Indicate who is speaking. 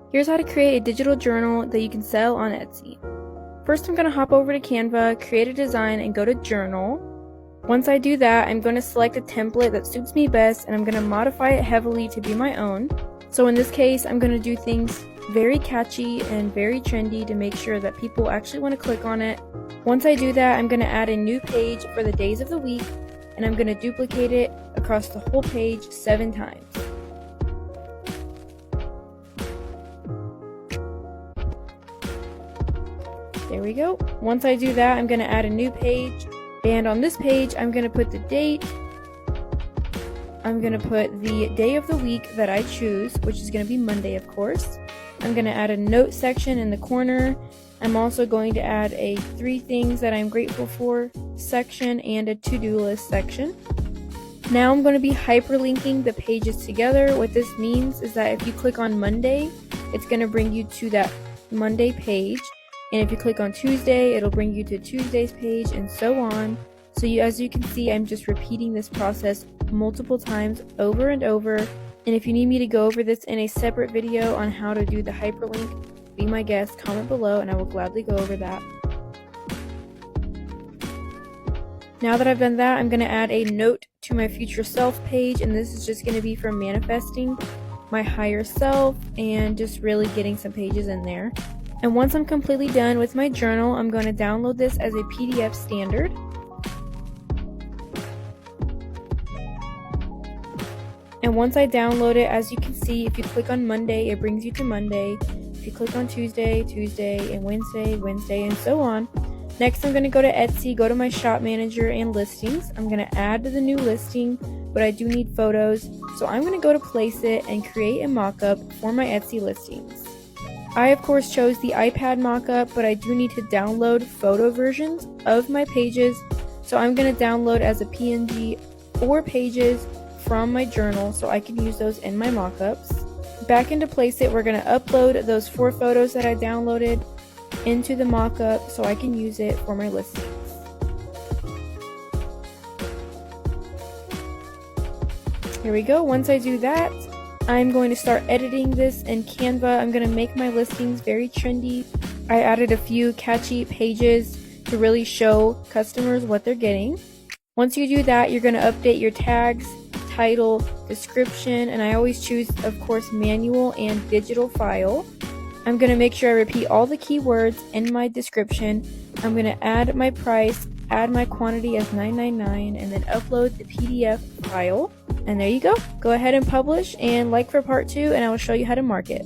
Speaker 1: Here's how to create a digital journal that you can sell on Etsy. First, I'm going to hop over to Canva, create a design, and go to Journal. Once I do that, I'm going to select a template that suits me best, and I'm going to modify it heavily to be my own. So in this case, I'm going to do things very catchy and very trendy to make sure that people actually want to click on it. Once I do that, I'm going to add a new page for the days of the week, and I'm going to duplicate it across the whole page 7 times. There we go. Once I do that, I'm going to add a new page, and on this page, I'm going to put the date. I'm going to put the day of the week that I choose, which is going to be Monday, of course. I'm going to add a note section in the corner. I'm also going to add a 3 things that I'm grateful for section and a to-do list section. Now I'm going to be hyperlinking the pages together. What this means is that if you click on Monday, it's going to bring you to that Monday page. And if you click on Tuesday, it'll bring you to Tuesday's page, and so on. So as you can see, I'm just repeating this process multiple times over and over. And if you need me to go over this in a separate video on how to do the hyperlink, be my guest, comment below, and I will gladly go over that. Now that I've done that, I'm going to add a note to my future self page, and this is just going to be for manifesting my higher self and just really getting some pages in there. And once I'm completely done with my journal, I'm going to download this as a PDF standard. And once I download it, as you can see, if you click on Monday, it brings you to Monday. If you click on Tuesday, Tuesday, and Wednesday, Wednesday, and so on. Next, I'm going to go to Etsy, go to my shop manager and listings. I'm going to add the new listing, but I do need photos. So I'm going to go to Place It and create a mock-up for my Etsy listings. I, of course, chose the iPad mockup, but I do need to download photo versions of my pages. So I'm going to download as a PNG 4 pages from my journal so I can use those in my mockups. Back into Place It, we're going to upload those 4 photos that I downloaded into the mockup so I can use it for my listings. Here we go. Once I do that, I'm going to start editing this in Canva. I'm going to make my listings very trendy. I added a few catchy pages to really show customers what they're getting. Once you do that, you're going to update your tags, title, description, and I always choose, of course, manual and digital file. I'm going to make sure I repeat all the keywords in my description. I'm going to add my price, add my quantity as $9.99, and then upload the PDF file. And there you go. Go ahead and publish and like for part 2, and I will show you how to market.